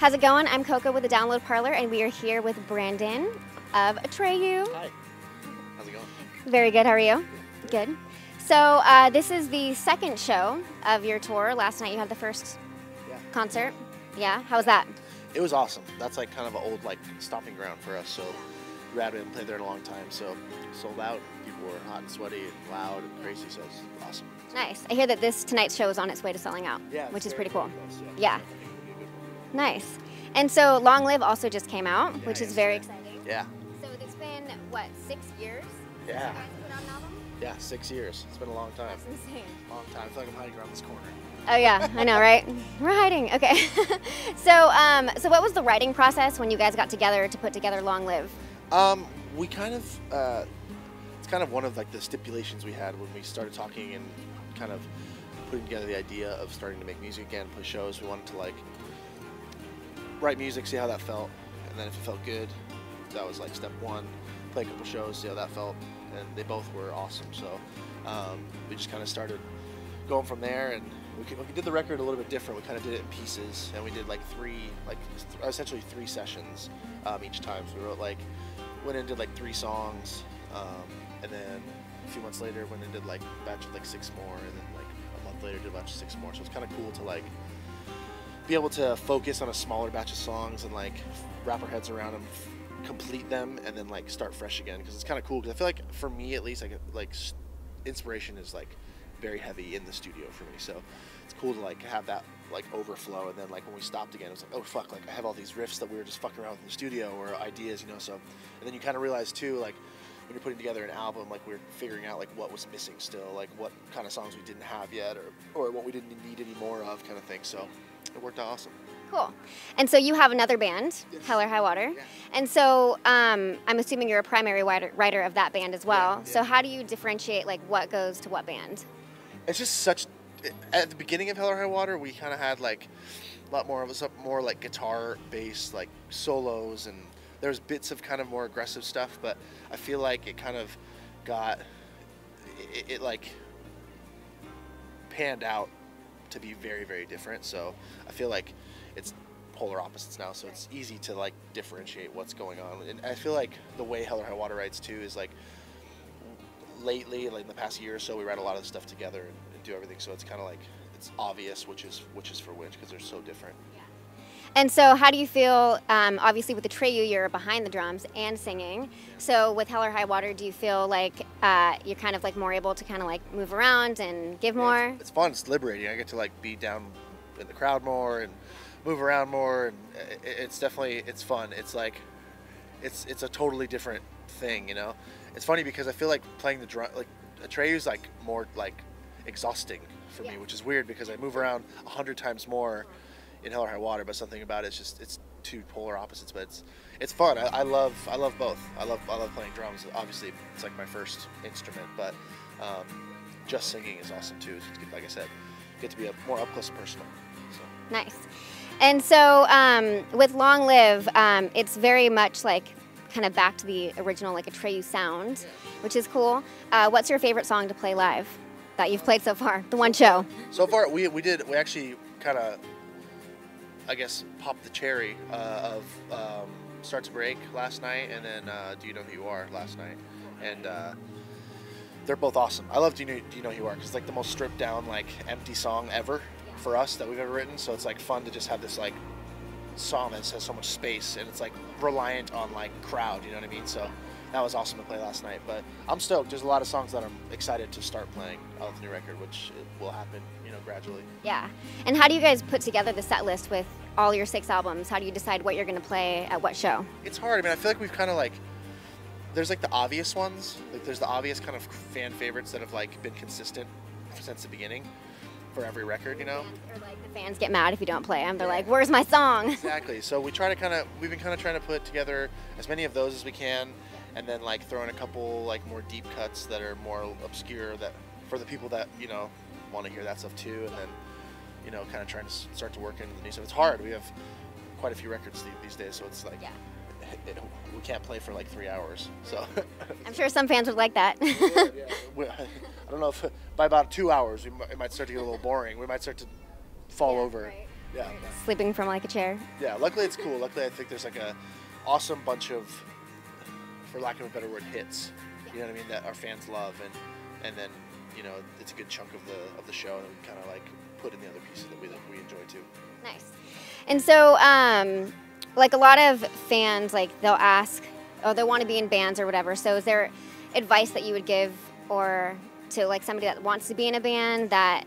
How's it going? I'm Coco with the Download Parlor, and we are here with Brandon of Atreyu. Hi. How's it going? Very good. How are you? Good. So this is the second show of your tour. Last night you had the first concert. Yeah. How was that? It was awesome. That's like kind of an old like stomping ground for us. So we hadn't played there in a long time. So sold out. People were hot and sweaty and loud and crazy. So it's awesome. Nice. I hear that tonight's show is on its way to selling out. Yeah. Which is pretty cool. Close, yeah. Nice. And so Long Live also just came out, which is very exciting. Yeah. So it's been, what, 6 years? Yeah. You guys put out an album? Yeah, 6 years. It's been a long time. That's insane. Long time. I feel like I'm hiding around this corner. Oh yeah, I know, right? We're hiding. Okay. So what was the writing process when you guys got together to put together Long Live? We kind of, it's kind of one of like the stipulations we had when we started talking and kind of putting together the idea of starting to make music again, play shows. We wanted to like write music, see how that felt, and then if it felt good, that was like step one. Play a couple shows, see how that felt, and they both were awesome. So we just kind of started going from there, and we did the record a little bit different. We kind of did it in pieces, and we did like essentially three sessions each time. So we wrote went in and did like 3 songs, and then a few months later went and did like a batch of like 6 more, and then like a month later did a batch of 6 more. So it's kind of cool to like be able to focus on a smaller batch of songs and like wrap our heads around them, complete them, and then like start fresh again. Because it's kind of cool. Because I feel like for me at least, like inspiration is like very heavy in the studio for me. So it's cool to like have that like overflow. And then like when we stopped again, it was like, oh fuck, like I have all these riffs that we were just fucking around with in the studio or ideas, you know. So and then you kind of realize too, like when you're putting together an album, like we're figuring out like what was missing still, like what kind of songs we didn't have yet, or what we didn't need any more of, kind of thing. So it worked out awesome. Cool. And so you have another band, Yes. Hell or High Water. Yeah. And so I'm assuming you're a primary writer of that band as well. Yeah. So how do you differentiate like what goes to what band? It's just such. At the beginning of Hell or High Water, we kind of had like a lot more of us up, more like guitar-based like solos, and there's bits of kind of more aggressive stuff. But I feel like it kind of got it like panned out to be very, very different. So I feel like it's polar opposites now, so it's easy to like differentiate what's going on. And I feel like the way Hell or High Water writes too is like lately, like in the past year or so, we write a lot of stuff together and do everything. So it's kind of like it's obvious which is for which, because they're so different. Yeah. And so how do you feel, obviously with Atreyu, you're behind the drums and singing. So with Hell or High Water, do you feel like you're kind of like more able to kind of like move around and give more? It's fun. It's liberating. I get to like be down in the crowd more and move around more, and it's definitely, it's fun. It's like it's a totally different thing, you know. It's funny because I feel like playing the drum, like Atreyu's like more like exhausting for me, which is weird because I move around 100 times more in Hell or High Water, but something about it's two polar opposites. But it's fun. I love both. I love playing drums. Obviously, it's like my first instrument, but just singing is awesome too. Like I said, get to be a more up close and personal. So. Nice. And so with Long Live, it's very much like kind of back to the original like Atreyu sound, which is cool. What's your favorite song to play live that you've played so far? The one show. So far, we actually kind of, I guess, popped the cherry of Start to Break last night, and then Do You Know Who You Are last night, and they're both awesome. I love Do You Know Who You Are because it's like the most stripped down, like empty song ever for us that we've ever written. So it's like fun to just have this like song that has so much space, and it's like reliant on like crowd, you know what I mean? So that was awesome to play last night. But I'm stoked. There's a lot of songs that I'm excited to start playing on the new record, which will happen, you know, gradually. Yeah. And how do you guys put together the set list with all your 6 albums? How do you decide what you're going to play at what show? It's hard. I mean, I feel like we've kind of like, there's like the obvious ones, like there's the obvious kind of fan favorites that have like been consistent since the beginning for every record, you know? Or like the fans get mad if you don't play them. They're like, where's my song? Exactly. So we try to we've been kind of trying to put together as many of those as we can, and then like throw in a couple like more deep cuts that are more obscure, that for the people that, you know, want to hear that stuff too, and then, you know, kind of trying to start to work into the new stuff. It's hard. We have quite a few records these days, so it's like we can't play for like 3 hours. So I'm sure some fans would like that. I don't know if by about 2 hours it might start to get a little boring. We might start to fall over. Right. Yeah. Sleeping from like a chair. Yeah, luckily it's cool. Luckily I think there's like a awesome bunch of, for lack of a better word, hits. You know what I mean? That our fans love, and then you know it's a good chunk of the show that we kind of like put in the other pieces that we enjoy too. Nice. And so, like a lot of fans, like they'll ask, oh, they want to be in bands or whatever. So is there advice that you would give, or to like somebody that wants to be in a band, that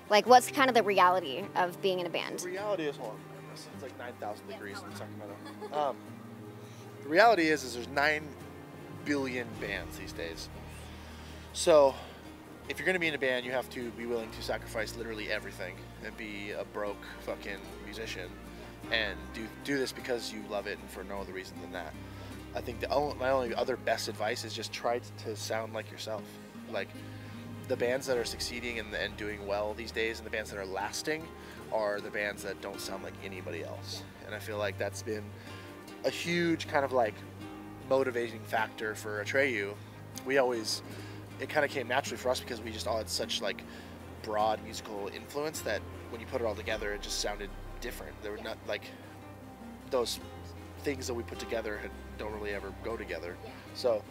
like what's kind of the reality of being in a band? The reality is, hold on, it's like 9,000 degrees in Sacramento. The reality is there's 9 billion bands these days. So if you're going to be in a band, you have to be willing to sacrifice literally everything and be a broke fucking musician and do this because you love it and for no other reason than that. I think my only other best advice is just try to sound like yourself. Like the bands that are succeeding and doing well these days, and the bands that are lasting, are the bands that don't sound like anybody else. And I feel like that's been a huge kind of like motivating factor for Atreyu. It kind of came naturally for us because we just all had such like broad musical influence that when you put it all together, it just sounded different. There were not like those things that we put together don't really ever go together. So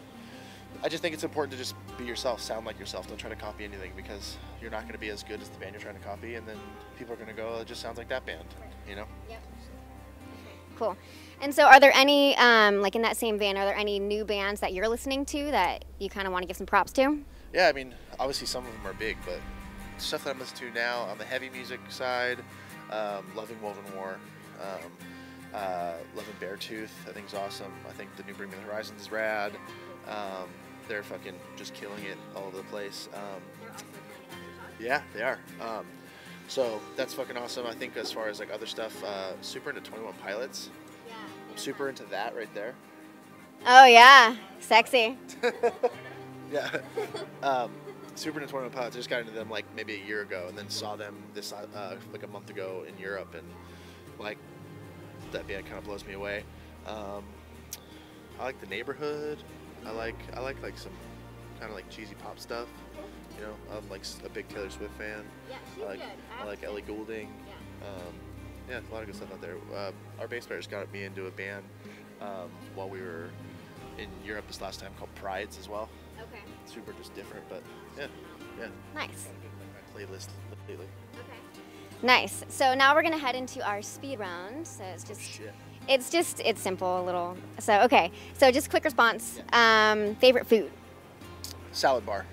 I just think it's important to just be yourself, sound like yourself. Don't try to copy anything, because you're not going to be as good as the band you're trying to copy, and then people are going to go, it just sounds like that band, you know? Yep. Cool. And so are there any, like in that same vein, are there any new bands that you're listening to that you kind of want to give some props to? Yeah, I mean, obviously some of them are big, but stuff that I'm listening to now on the heavy music side, loving Woven War, loving Beartooth, I think is awesome. I think the new Bring Me the Horizons is rad. They're fucking just killing it all over the place. Yeah, they are. So that's fucking awesome. I think as far as like other stuff, super into 21 Pilots. Yeah. I'm super into that right there. Oh yeah, sexy. Yeah. Super into 21 Pilots. I just got into them like maybe a year ago, and then saw them this like a month ago in Europe, and like that band kind of blows me away. I like The Neighborhood. I like like some kind of like cheesy pop stuff. You know, I'm like a big Taylor Swift fan. Yeah, she's good. I like Ellie Goulding. Yeah, a lot of good stuff out there. Our bass player just got me into a band while we were in Europe this last time called Prides as well. Okay. Super just different, but yeah. Nice. My playlist lately. Okay. Nice. So now we're gonna head into our speed round. So it's just. Shit. It's simple, a little. So okay. So just quick response. Yeah. Favorite food? Salad bar.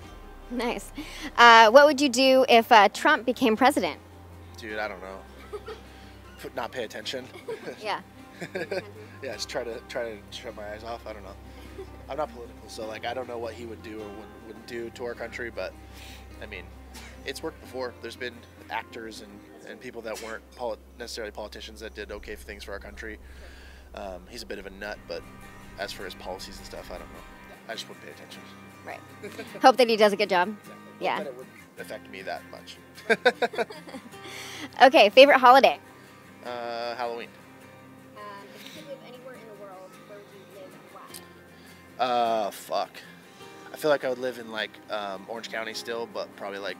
Nice. What would you do if Trump became president? Dude, I don't know. Not pay attention. Yeah. Yeah, just try to shut my eyes off. I don't know. I'm not political, so like I don't know what he would do or wouldn't do to our country, but I mean, it's worked before. There's been actors and people that weren't necessarily politicians that did okay things for our country. He's a bit of a nut, but as for his policies and stuff, I don't know. I just wouldn't pay attention. Right. Hope that he does a good job. Exactly. Yeah. Hope that it wouldn't affect me that much. Okay, favorite holiday? Halloween. If you could live anywhere in the world, where would you live and why? Fuck. I feel like I would live in like Orange County still, but probably like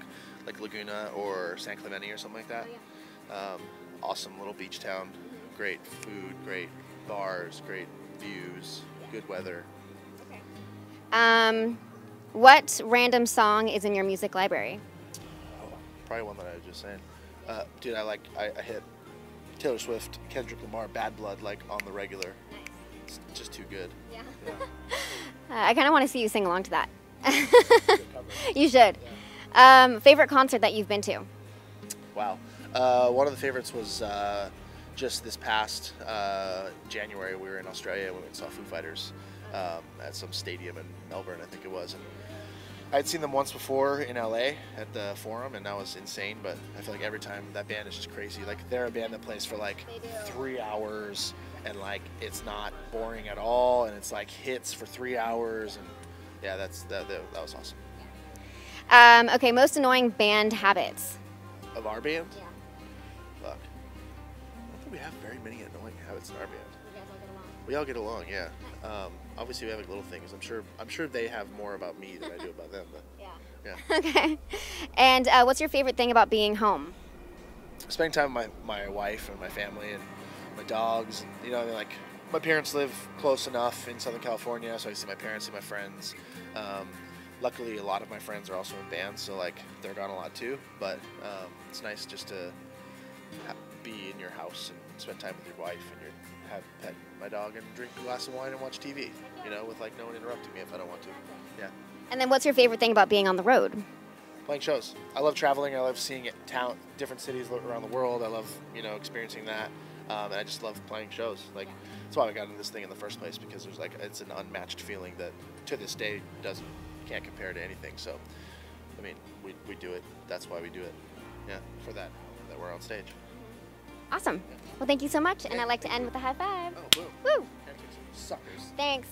Laguna or San Clemente or something like that. Oh, yeah. Awesome little beach town. Great food, great bars, great views, good weather. Okay. What random song is in your music library? Oh, probably one that I was just saying. Dude, I hit Taylor Swift, Kendrick Lamar, Bad Blood like on the regular. Nice. It's just too good. Yeah. I kind of want to see you sing along to that. Good cover. You should. Yeah. Favorite concert that you've been to? Wow. One of the favorites was just this past January. We were in Australia when we saw Foo Fighters at some stadium in Melbourne, I think it was. And I'd seen them once before in LA at the Forum, and that was insane. But I feel like every time that band is just crazy. Like they're a band that plays for like 3 hours, and like it's not boring at all, and it's like hits for 3 hours, and yeah, that was awesome. Okay, most annoying band habits. Of our band? Yeah. Fuck. I don't think we have very many annoying habits in our band. You guys all get along? We all get along, yeah. Obviously, we have like little things. I'm sure they have more about me than I do about them. But Yeah. yeah. Okay. And what's your favorite thing about being home? spending time with my wife and my family and my dogs. You know, like my parents live close enough in Southern California, so I see my parents and my friends. Luckily, a lot of my friends are also in bands, so like they're gone a lot too. But it's nice just to be in your house and spend time with your wife and have pet my dog and drink a glass of wine and watch TV. You know, with like no one interrupting me if I don't want to. Yeah. And then what's your favorite thing about being on the road? Playing shows. I love traveling. I love seeing different cities around the world. I love, experiencing that. And I just love playing shows. Like, that's why I got into this thing in the first place, because there's like, it's an unmatched feeling that to this day can't compare to anything. So, I mean, we do it. That's why we do it. Yeah, for that we're on stage. Awesome. Yeah. Well, thank you so much. And I'd like to end with a high five. Oh, boom. Woo. Suckers. Thanks.